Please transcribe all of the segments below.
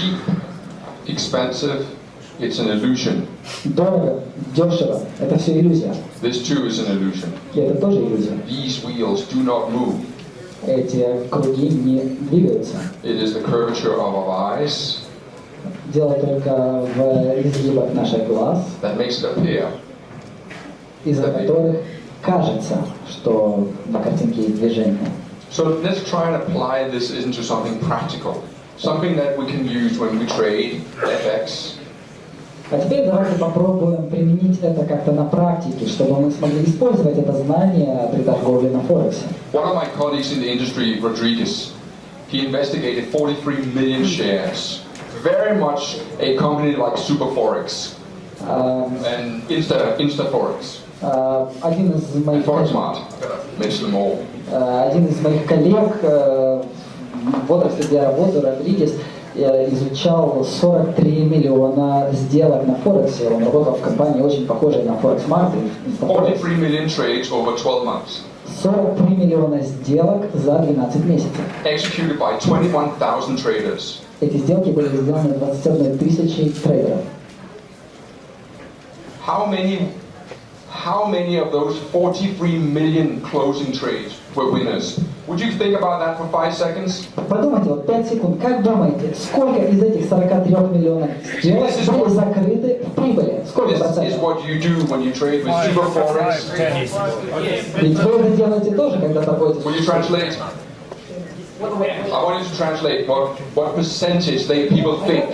cheap, expensive, it's an illusion. Дорого, дешево, это все иллюзия. This too is an illusion. И это тоже иллюзия. These wheels do not move. Эти круги не двигаются. It is the curvature of our eyes Дело только в изгибах наших глаз, that makes it appear. из-за которых кажется, что на картинке есть движение. So let's try and apply this into something practical. Something that we can use when we trade FX. А теперь давайте попробуем применить это как-то на практике, чтобы мы смогли использовать это знание при торговле на Форексе. One of my colleagues in the industry, Rodriguez, he investigated 43 million shares. Very much a company like Super Forex and Insta Forex. Один из моих коллег в отрасли, где я работаю, Родригес, изучал 43 миллиона сделок на Форексе. Он работал в компании, очень похожей на Форекс Маркет. 43 million trades over 12 months. 43 миллиона сделок за 12 месяцев. Executed by 21,000 traders. Эти сделки были сделаны 21 тысячей трейдеров. How many of those 43 million closing trades were winners? Would you think about that for 5 seconds? Подумайте, вот 5 секунд, как думаете, сколько из этих 43 миллионов сделок были закрыты в прибыли? Сколько процентов? This is what you do when you trade with Super Forex. Ведь вы это делаете тоже, когда торгуете. Will you translate? I want you to translate what percentage people think.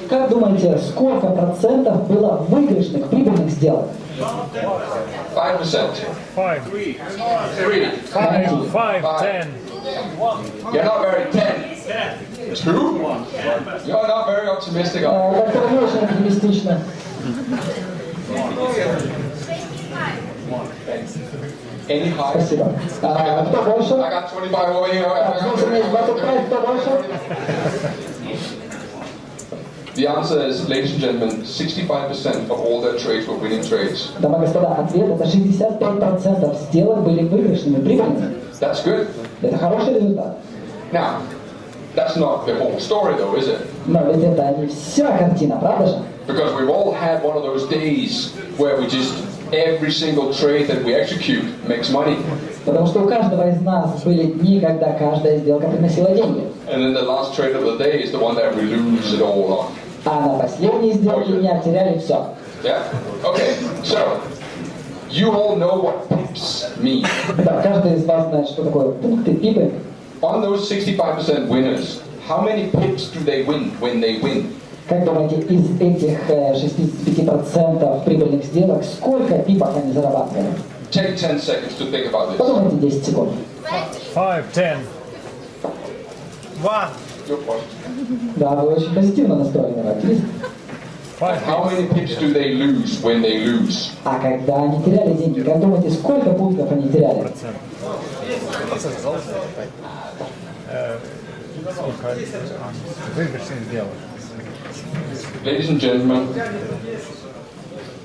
Как думаете, сколько процентов было выигрышных прибыльных сделок? 5%. 5. 3. 5, 10. You're not very 10. 2? You're not very optimistic. Как-то не очень оптимистично. Any higher? Спасибо. Кто больше? I got 25 over here. Слушай, 25, кто больше? The answer is, ladies and gentlemen, 65% of all their trades were winning trades. Дамы и господа, ответ это 65% сделок были выигрышными, прибыльными. That's good. Это хороший результат. Now, that's not the whole story though, is it? Но ведь это не вся картина, правда же? Because we've all had one of those days where we just, every single trade that we execute makes money. Потому что у каждого из нас были дни, когда каждая сделка приносила деньги. And then the last trade of the day is the one that we lose it all on. А на последней сделке дня теряли все. Yeah? Okay, so, you all know what pips mean. Да, каждый из вас знает, что такое пункты, пипы. On those 65% winners, how many pips do they win when they win? Как думаете, из этих 65% прибыльных сделок, сколько пипов они зарабатывали? Take 10 seconds to think about this. Подумайте 10 секунд. 5, 10. 1. Your point. Да, вы очень позитивно настроены, оптимист. How many pips do they lose when they lose? А когда они теряли деньги, как думаете, сколько пунктов они теряли? Ladies and gentlemen,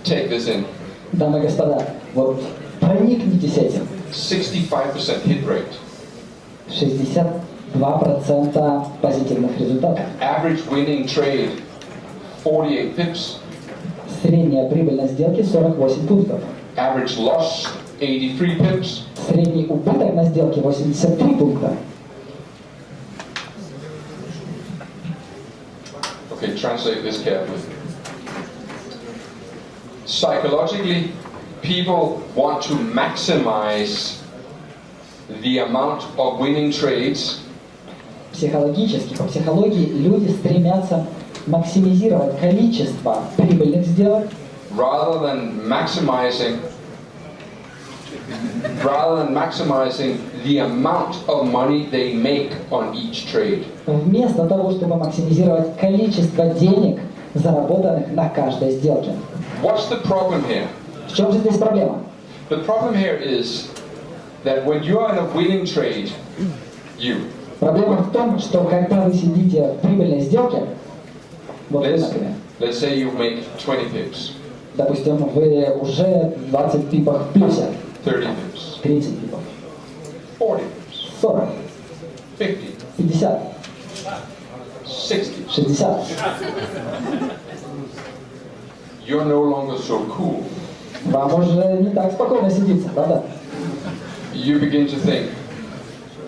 take this in. Дамы и господа, вот проникнитесь этим. 65% hit rate. 62% позитивных результатов. Average winning trade, 48 pips. Средняя прибыльность сделки 48 пунктов. Average loss, 83 pips. Средний убыток на сделке 83 пункта. Okay, translate this carefully. Psychologically, people want to maximize the amount of winning trades. Психологически, по психологии, люди стремятся максимизировать количество прибыльных сделок, rather than maximizing the amount of money they make on each trade. вместо того, чтобы максимизировать количество денег, заработанных на каждой сделке. What's the problem here? В чем же здесь проблема? The problem here is that when you are in a winning trade, Проблема в том, что когда вы сидите в прибыльной сделке, вот вы, например, let's say you make 20 pips, допустим, вы уже 20 пипов в плюсе, 30 pips, 30 пипов, 40 pips, 40, 50, 50, 60. 60. You're no longer so cool. Вам уже не так спокойно сидится, правда? You begin to think,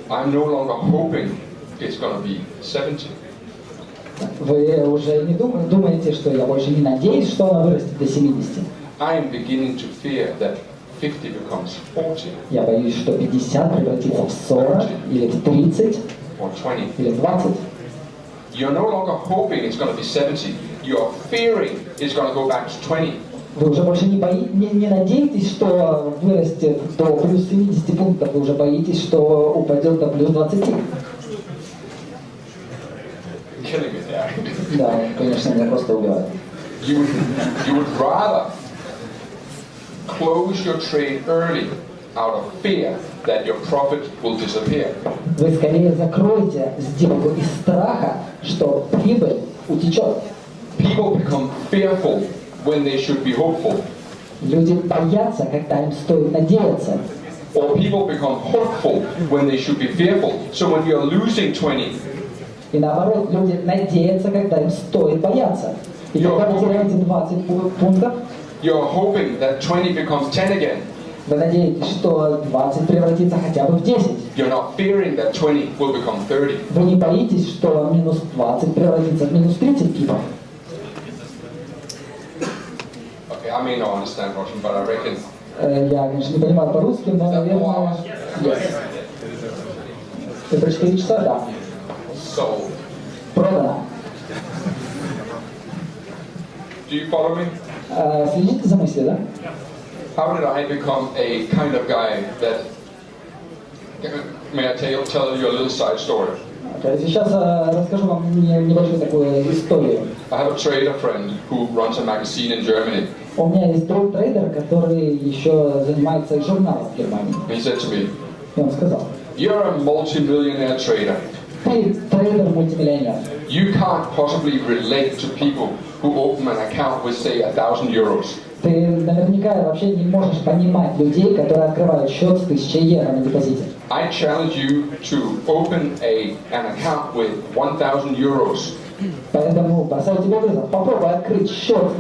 I'm no longer hoping it's going to be 70. Вы уже не думаете, что я больше не надеюсь, что она вырастет до 70. I'm beginning to fear that 50 becomes 40 Я боюсь, что 50 превратится в 40, или в 30, or 20. или в 20. You're no longer hoping it's going to be 70. You're fearing it's going to go back to 20. Вы уже больше не надеетесь, что вырастет до плюс 70 пунктов, вы уже боитесь, что упадет до плюс 20. Killing it there. Да, конечно, меня просто убивает. You would rather close your trade early out of fear that your profit will disappear. Вы скорее закроете сделку из страха, что прибыль утечет. People become fearful when they should be hopeful. Люди боятся, когда им стоит надеяться. Or people become hopeful when they should be fearful. So when you're losing 20, И наоборот, люди надеются, когда им стоит бояться. И когда вы теряете 20 пунктов, you're hoping that 20 becomes 10 again. вы надеетесь, что 20 превратится хотя бы в 10. You're not fearing that 20 will become 30. Вы не боитесь, что минус 20 превратится в минус 30 пипов. Okay, I may not understand Russian, but I reckon. Я, конечно, не понимаю по-русски, но, наверное, yes. Это 4 часа, да. Sold. Продано. Do you follow me? Следите за мыслью, да? How did I become a kind of guy that... May I tell you a little side story? Сейчас расскажу вам небольшую такую историю. I have a trader friend who runs a magazine in Germany. У меня есть друг трейдер, который еще занимается журналом в Германии. He said to me, И он сказал: you're a multi-millionaire trader. ты трейдер-мультимиллионер. You can't possibly relate to people who open an account with, say, 1,000 euros. Ты наверняка вообще не можешь понимать людей, которые открывают счет с 1000 евро на депозите. I challenge you to open an account with 1,000 euros. Поэтому бросаю тебе вызов. Попробуй открыть счет,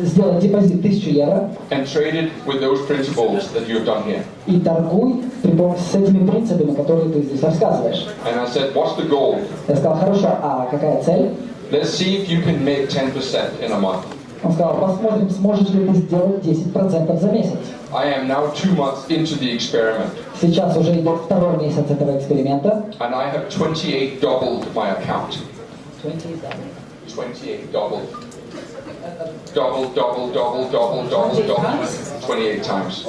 сделать депозит 1000 евро And trade it with those principles that you have done here. и торгуй с этими принципами, которые ты здесь рассказываешь. And I said, what's the goal? Я сказал: хорошо, а какая цель? Let's see if you can make 10% in a month. Он сказал: посмотрим, сможешь ли ты сделать 10% за месяц. I am now 2 months into the experiment. Сейчас уже идет второй месяц этого эксперимента. And I have 28 doubled my account. 28 doubled. Double, 28 times.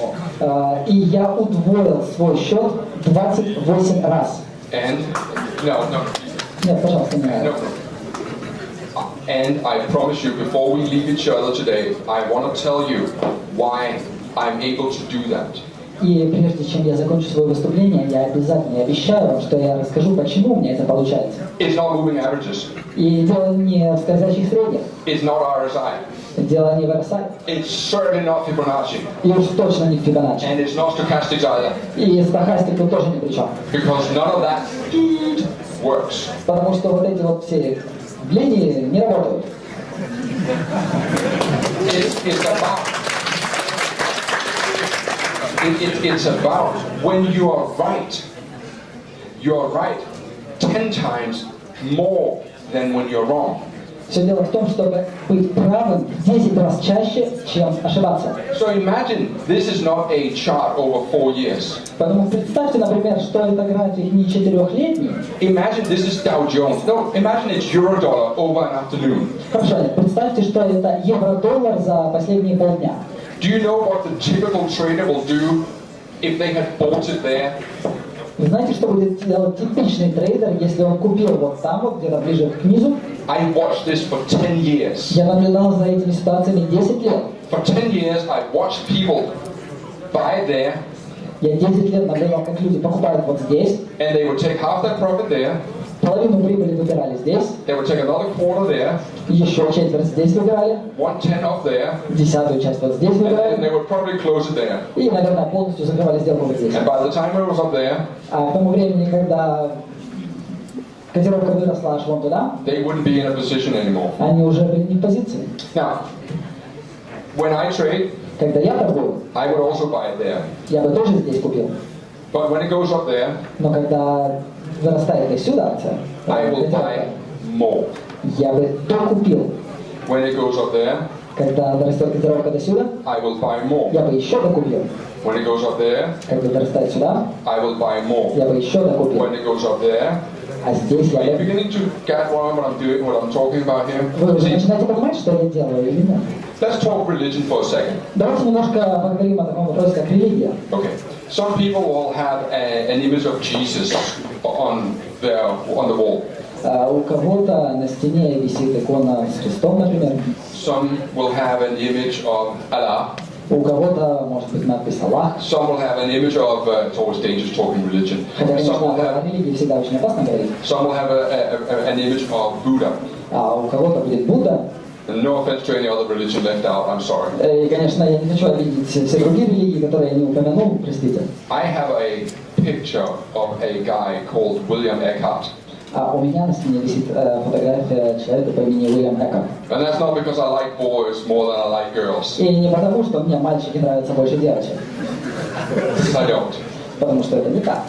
И я удвоил свой счет 28 раз. And, no. Нет, пожалуйста, не надо. No. And I promise you, before we leave each other today, I want to tell you why I'm able to do that. И прежде чем я закончу свое выступление, я обещаю вам, что я расскажу, почему у меня это получается. It's not moving averages. И дело не в скользящих средних, It's not RSI. дело не в RSI, It's certainly not Fibonacci. и уж точно не в Фибоначчи. And it's not stochastics either. И стохастик тут тоже ни при чем. Because none of that works. Потому что вот эти вот все линии не работают. It's about when you are right 10 times more than when you're wrong. Все дело в том, чтобы быть правым в 10 раз чаще, чем ошибаться. So imagine this is not a chart over 4 years. Поэтому представьте, например, что это график не 4-летний. Imagine this is Dow Jones. No, imagine it's euro-dollar over an afternoon. Хорошо, представьте, что это евро-доллар за последние полдня. Do you know what the typical trader will do if they had bought it there? Вы знаете, что будет делать типичный трейдер, если он купил вот там, вот где-то ближе к низу? I watched this for 10 years. Я наблюдал за этими ситуациями 10 лет. For 10 years, I watched people buy there, Я 10 лет наблюдал, как люди покупают вот здесь, and they would take half their profit there, половину прибыли выбирали здесь, they would take another quarter there, еще четверть здесь выбирали, 1/10 off there, десятую часть вот здесь and выбирали, they would probably close it there. и, наверное, полностью закрывали сделку вот здесь. And by the time it was up there, А к тому времени, когда котировка выросла аж вон туда, they wouldn't be in a position anymore. они уже были не в позиции. Now, when I trade, Когда я торгую, I would also buy it there. я бы тоже здесь купил. But when it goes up there, Но когда вырастает и сюда акция, I will buy more. я бы докупил. When it goes up there, Когда вырастет котировка до сюда, I will buy more. я бы еще докупил. When it goes up there, Когда вырастает сюда, I will buy more. я бы еще докупил. When it goes up there, А здесь я are you бы... beginning to get what I'm doing, what I'm talking about here? Вы уже See, начинаете понимать, что я делаю или нет? let's talk religion for a second. Давайте немножко поговорим о таком вопросе, как религия. Okay. Some people will have an image of Jesus on the wall. У кого-то на стене висит икона с Христом, например. Some will have an image of Allah. У кого-то может быть надпись Аллах. Some will have an image of, it's always dangerous talking religion. Хотя, Some will конечно, о have, религии всегда очень опасно говорить. some will have an image of Buddha. А у кого-то будет Будда. And no offense to any other religion left out, I'm sorry. И, конечно, я не хочу обидеть все другие религии, которые я не упомянул, простите. I have a picture of a guy called William Eckhart. А у меня на стене висит фотография человека по имени Уильям Эккарт. And that's not because I like boys more than I like girls. И не потому, что мне мальчики нравятся больше девочек. I don't. Потому что это не так.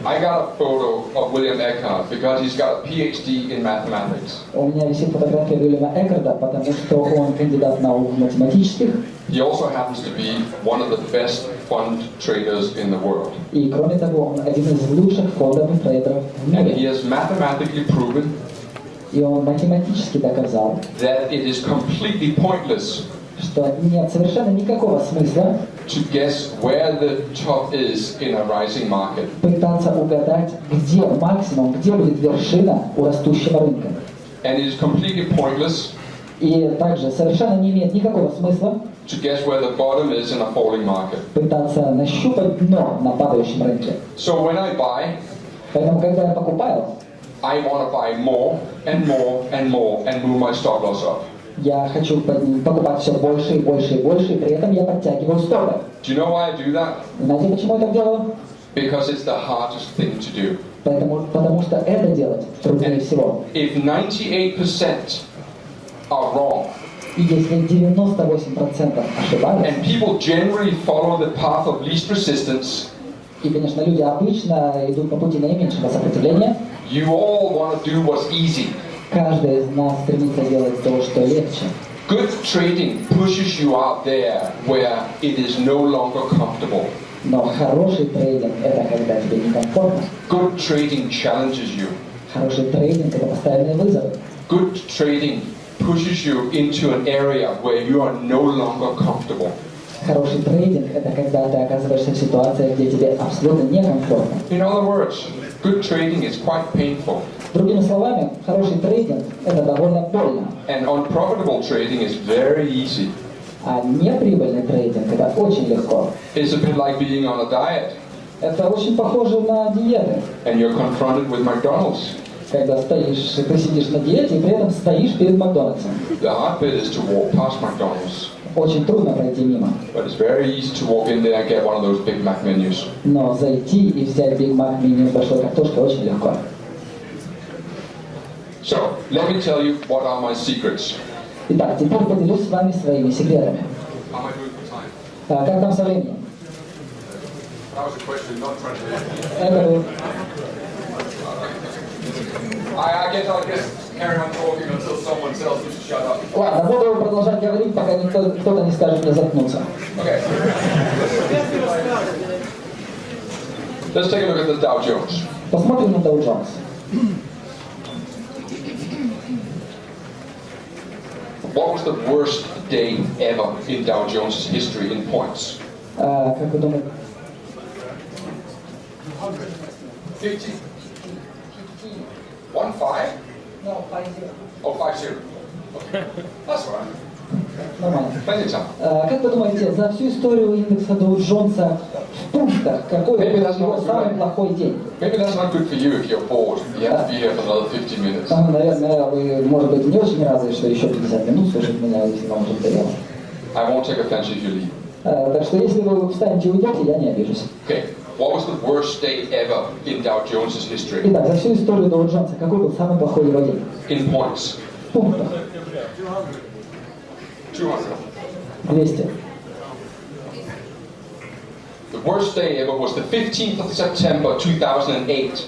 I got a photo of William Eckhart because he's got a PhD in mathematics. У меня висит фотография Уильяма Эккарта, потому что он кандидат наук математических. He also happens to be one of the best fund traders in the world. И кроме того, он один из лучших фондовых трейдеров в And he мире. has mathematically proven И он математически доказал, that it is completely pointless что нет совершенно никакого смысла to guess where the top is in a rising market. пытаться угадать, где максимум, где будет вершина у растущего рынка. And it is completely pointless И также совершенно не имеет никакого смысла to guess where the bottom is in a falling market. пытаться нащупать дно на падающем рынке. So when I buy, Поэтому, когда я покупаю, I want to buy more and more and more and move my stop loss up. я хочу покупать все больше и больше и больше, и при этом я подтягиваю стопы. Do you know why I do that? Знаете, почему я так делаю? Because it's the hardest thing to do. Потому что это делать труднее всего. If 98% are wrong, И если 98% ошибаются, and people generally follow the path of least resistance, и, конечно, люди обычно идут по пути наименьшего сопротивления, you all want to do what's easy. каждый из нас стремится делать то, что легче. Good trading pushes you out there where it is no longer comfortable. Но хороший трейдинг – это когда тебе некомфортно. Good trading challenges you. Хороший трейдинг – это постоянные вызовы. Good trading pushes you into an area where you are no longer comfortable. Хороший трейдинг – это когда ты оказываешься в ситуации, где тебе абсолютно некомфортно. In other words, good trading is quite painful. Другими словами, хороший трейдинг – это довольно больно. And unprofitable trading is very easy. А неприбыльный трейдинг – это очень легко. It's a bit like being on a diet Это очень похоже на диеты. and you're confronted with McDonald's. Когда стоишь, ты сидишь на диете и при этом стоишь перед Макдональдсом. The hard bit is to walk past McDonald's, Очень трудно пройти мимо. but it's very easy to walk in there and get one of those Big Mac menus. Но зайти и взять Биг Мак меню с большой картошкой очень легко. So, let me tell you what are my secrets. Итак, теперь поделюсь с вами своими секретами. How am I doing for time? Как там со временем? That was a question, not trying to... Это I guess I'll just carry on talking until someone tells me to shut up. Ладно, буду продолжать говорить, пока кто-то не скажет мне заткнуться. Okay. Let's take a look at the Dow Jones. Посмотрим на Dow Jones. What was the worst day ever in Dow Jones' history in points? Как вы думаете? 50? 1-5? No, 5-0. Oh, 5-0. Okay. That's all right. Нормально. Plenty of time. Как вы думаете, за всю историю индекса Dow Джонса в пунктах, какой был его самый плохой день? Maybe that's not good for you if you're bored. You have to be here for another 50 minutes. Наверное, вы, может быть, не очень рады, что еще 50 минут слушать меня, если вам уже надоело. I won't take offense if you leave. Так что, если вы встанете и уйдете, я не обижусь. Okay. what was the worst day ever in Dow Jones' history? Итак, за всю историю Доу Джонса какой был самый плохой его день? In points. В пунктах. 200. 200. The worst day ever was the 15th of September 2008,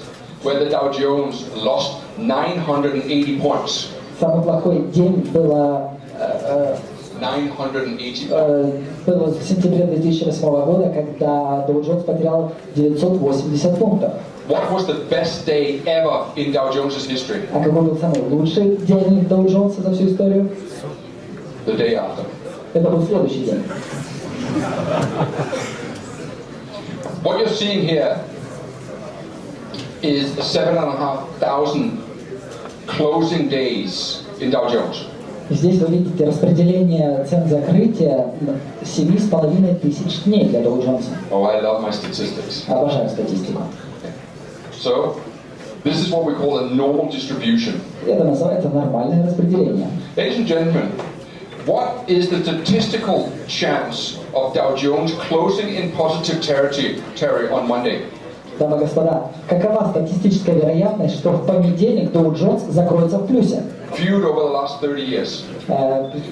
where the Dow Jones lost 980 points. Самый плохой день было 980 было в сентябре 2008 года, когда Dow Jones потерял 980 пунктов. What was the best day ever in Dow Jones' history? А какой был самый лучший день Dow Jones за всю историю? The day after. Это был следующий день. What you're seeing here is 7,500 closing days in Dow Jones. Здесь вы видите распределение цен закрытия 7,5 тысяч дней для Dow Jones. Oh, I love my statistics. Обожаю статистику. So, this is what we call a normal distribution. Это называется нормальное распределение. Ladies and gentlemen, what is the statistical chance of Dow Jones closing in positive territory on Monday? Дамы и господа, какова статистическая вероятность, что в понедельник Dow Jones закроется в плюсе? Viewed over the last 30 years.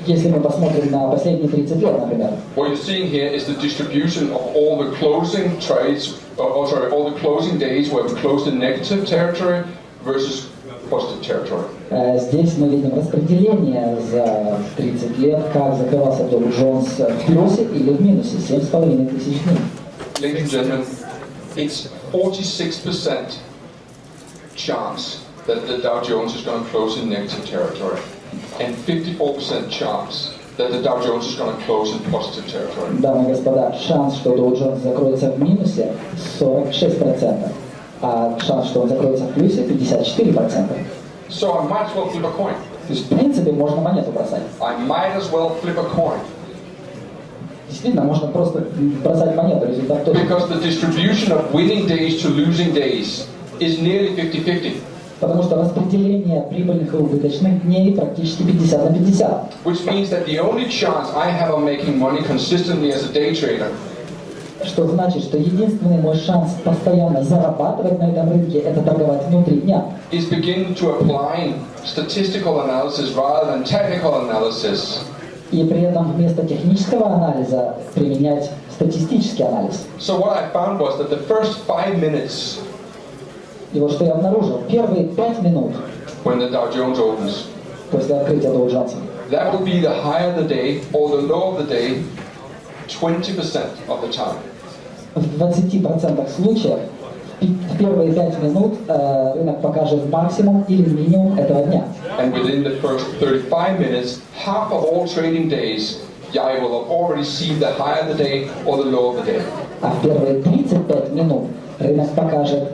Если мы посмотрим на последние 30 лет, например. What you're seeing here is the distribution of all the closing trades, all the closing days where we closed in negative territory versus positive territory. Здесь мы видим распределение за 30 лет, как закрывался Dow Jones в плюсе или в минусе, 7,5 тысяч дней. Ladies and gentlemen, it's 46% chance that the Dow Jones is going to close in negative territory, and 54% chance that the Dow Jones is going to close in positive territory. Дамы и господа, шанс, что Dow Jones закроется в минусе, 46%, а шанс, что он закроется в плюсе, 54%. So I might as well flip a coin. То есть, в принципе, можно монету бросать. I might as well flip a coin. Действительно, можно просто бросать монету, результат тот же. Because the distribution of winning days to losing days is nearly 50-50. Потому что распределение прибыльных и убыточных дней практически 50 на 50. Which means that the only chance I have of making money consistently as a day trader Что значит, что единственный мой шанс постоянно зарабатывать на этом рынке – это торговать внутри дня. is beginning to apply statistical analysis rather than technical analysis. И при этом вместо технического анализа применять статистический анализ. So what I found was that the first 5 minutes И вот что я обнаружил. Первые 5 минут when the Dow Jones opens, после открытия Dow Jones, that will be the high of the day or the low of the day 20% of the time. в 20% случаев в первые 5 минут рынок покажет максимум или минимум этого дня. And within the first 35 minutes, half of all trading days, I will have already seen the high of the day or the low of the day. А в первые 35 минут рынок покажет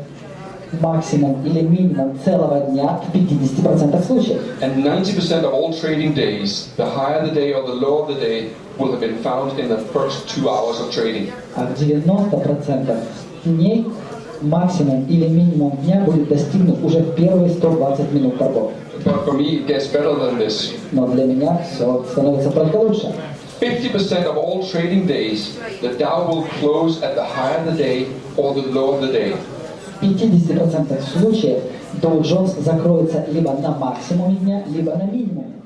максимум или минимум целого дня в 50% случаев. And 90% of all trading days, the high of the day or the low of the day, will have been found in the first 2 hours of trading. А в 90% дней максимум или минимум дня будет достигнут уже в первые 120 минут торгов. But for me, it gets better than this. Но для меня все становится только лучше. 50% of all trading days, the Dow will close at the high of the day or the low of the day. В 50% случаев Dow Jones закроется либо на максимуме дня, либо на минимуме.